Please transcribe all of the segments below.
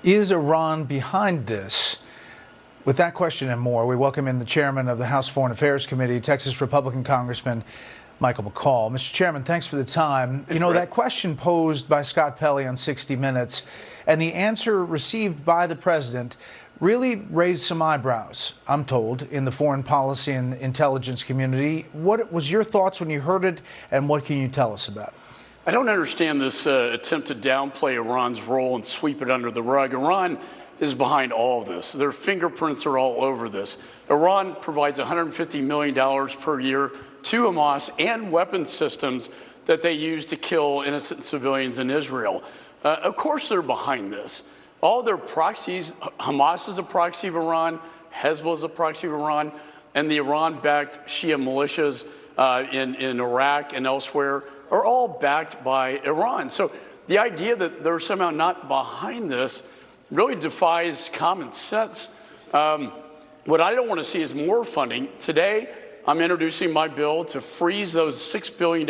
Is Iran behind this? With that question and more, we welcome in the chairman of the House Foreign Affairs Committee, Texas Republican Congressman Michael McCaul. Mr. Chairman, thanks for the time. You know, that question posed by Scott Pelley on 60 Minutes and the answer received by the president really raised some eyebrows, I'm told, in the foreign policy and intelligence community. What was your thoughts when you heard it, and what can you tell us about it? I don't understand this attempt to downplay Iran's role and sweep it under the rug. Iran is behind all of this. Their fingerprints are all over this. Iran provides $150 million per year to Hamas and weapon systems that they use to kill innocent civilians in Israel. Of course they're behind this. All their proxies, Hamas is a proxy of Iran, Hezbollah is a proxy of Iran, and the Iran-backed Shia militias in Iraq and elsewhere are all backed by Iran. So the idea that they're somehow not behind this really defies common sense. What I don't want to see is more funding. Today, I'm introducing my bill to freeze those $6 billion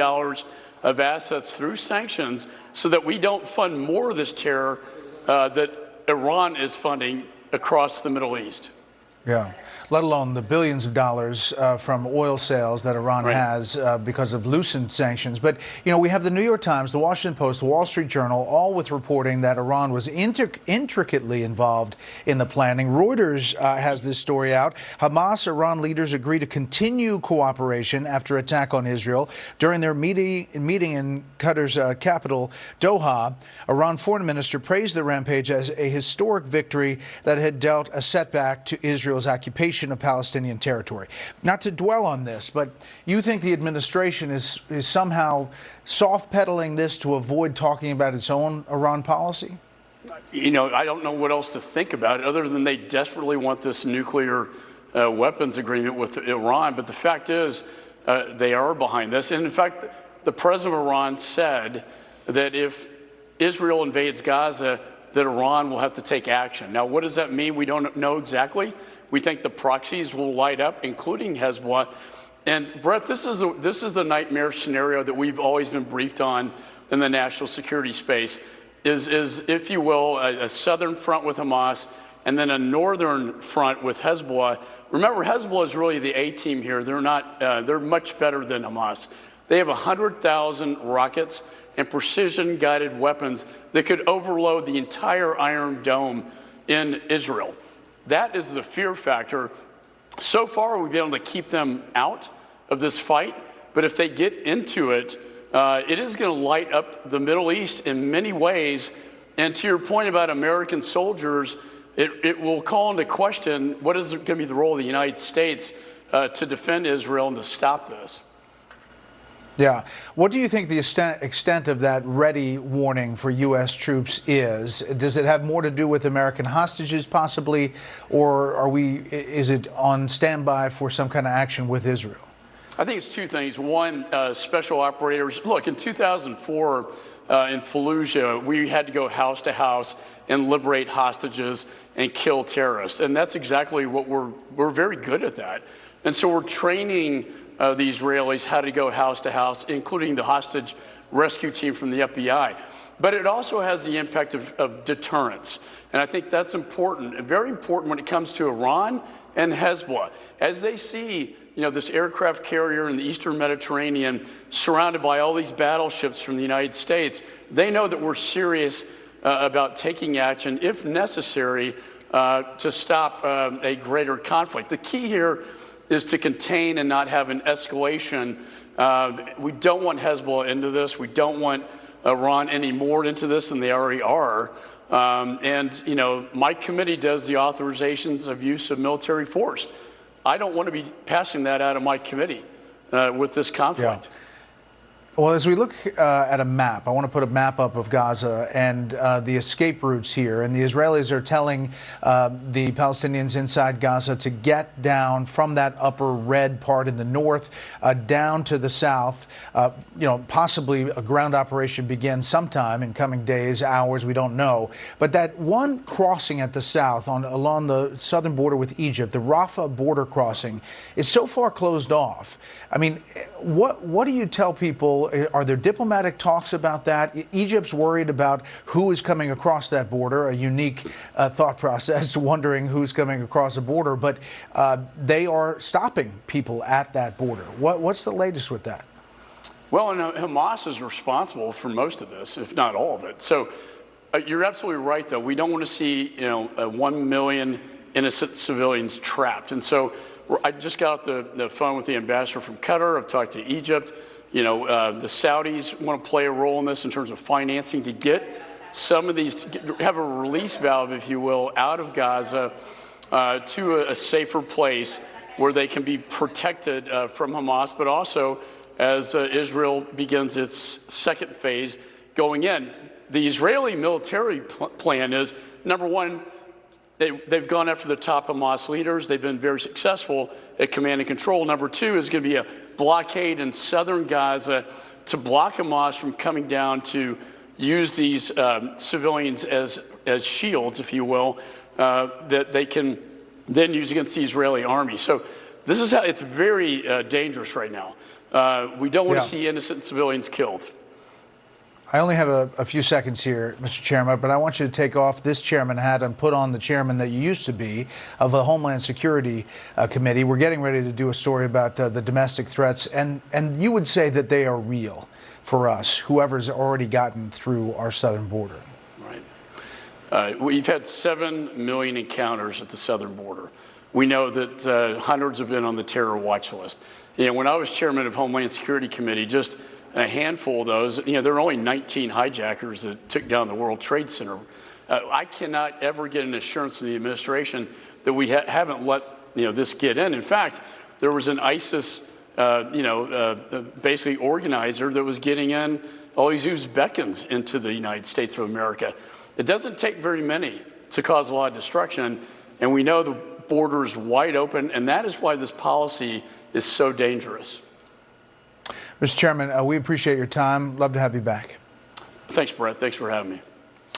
of assets through sanctions so that we don't fund more of this terror that Iran is funding across the Middle East. Yeah, let alone the billions of dollars from oil sales that Iran has because of loosened sanctions. But, you know, we have the New York Times, the Washington Post, the Wall Street Journal, all with reporting that Iran was intricately involved in the planning. Reuters has this story out. Hamas-Iran leaders agree to continue cooperation after attack on Israel. During their meeting in Qatar's capital, Doha, Iran foreign minister praised the rampage as a historic victory that had dealt a setback to Israel's occupation of Palestinian territory. Not to dwell on this, but you think the administration is somehow soft-pedaling this to avoid talking about its own Iran policy? You know, I don't know what else to think about it other than they desperately want this nuclear weapons agreement with Iran. But the fact is, they are behind this. And in fact, the president of Iran said that if Israel invades Gaza, that Iran will have to take action. Now, what does that mean? We don't know exactly. We think the proxies will light up, including Hezbollah. And Bret, this is the nightmare scenario that we've always been briefed on in the national security space, is if you will, a southern front with Hamas and then a northern front with Hezbollah. Remember, Hezbollah is really the A team here. They're not. They're much better than Hamas. They have 100,000 rockets and precision-guided weapons that could overload the entire Iron Dome in Israel. That is the fear factor. So far, we've been able to keep them out of this fight, but if they get into it, it is going to light up the Middle East in many ways. And to your point about American soldiers, it will call into question what is going to be the role of the United States to defend Israel and to stop this. Yeah. What do you think the extent of that ready warning for U.S. troops is? Does it have more to do with American hostages possibly, or is it on standby for some kind of action with Israel? I think it's two things. One, special operators. Look, in 2004 in Fallujah, we had to go house to house and liberate hostages and kill terrorists. And that's exactly what we're very good at that. And so we're training the Israelis how to go house to house, including the hostage rescue team from the FBI. But it also has the impact of deterrence. And I think that's important, very important when it comes to Iran and Hezbollah. As they see, you know, this aircraft carrier in the Eastern Mediterranean surrounded by all these battleships from the United States, they know that we're serious about taking action, if necessary, to stop a greater conflict. The key here is to contain and not have an escalation. We don't want Hezbollah into this. We don't want Iran any more into this than they already are. And, you know, my committee does the authorizations of use of military force. I don't want to be passing that out of my committee with this conflict. Yeah. Well, as we look at a map, I want to put a map up of Gaza and the escape routes here. And the Israelis are telling the Palestinians inside Gaza to get down from that upper red part in the north down to the south. You know, possibly a ground operation begins sometime in coming days, hours, we don't know. But that one crossing at the south along the southern border with Egypt, the Rafah border crossing, is so far closed off. I mean, what do you tell people people? Are there diplomatic talks about that? Egypt's worried about who is coming across that border, a unique thought process, wondering who's coming across the border, but they are stopping people at that border. What's the latest with that? Well, Hamas is responsible for most of this, if not all of it. So you're absolutely right, though. We don't want to see 1 million innocent civilians trapped. And so I just got off the phone with the ambassador from Qatar. I've talked to Egypt. The Saudis want to play a role in this in terms of financing to get some of these, to have a release valve, if you will, out of Gaza to a safer place where they can be protected from Hamas, but also as Israel begins its second phase going in. The Israeli military plan is, number one, they've gone after the top Hamas leaders. They've been very successful at command and control. Number two is going to be a blockade in southern Gaza to block Hamas from coming down to use these civilians as shields, if you will, that they can then use against the Israeli army. So this is how it's very dangerous right now. We don't want to see innocent civilians killed. I only have a few seconds here, Mr. Chairman, but I want you to take off this chairman hat and put on the chairman that you used to be of the Homeland Security Committee. We're getting ready to do a story about the domestic threats, and you would say that they are real for us, whoever's already gotten through our southern border. Right. We've had 7 million encounters at the southern border. We know that hundreds have been on the terror watch list. When I was chairman of Homeland Security Committee, just a handful of those, there were only 19 hijackers that took down the World Trade Center. I cannot ever get an assurance from the administration that we haven't let this get in. In fact, there was an ISIS, basically organizer that was getting in all these Uzbekans into the United States of America. It doesn't take very many to cause a lot of destruction, and we know the border is wide open, and that is why this policy is so dangerous. Mr. Chairman, we appreciate your time. Love to have you back. Thanks, Bret. Thanks for having me.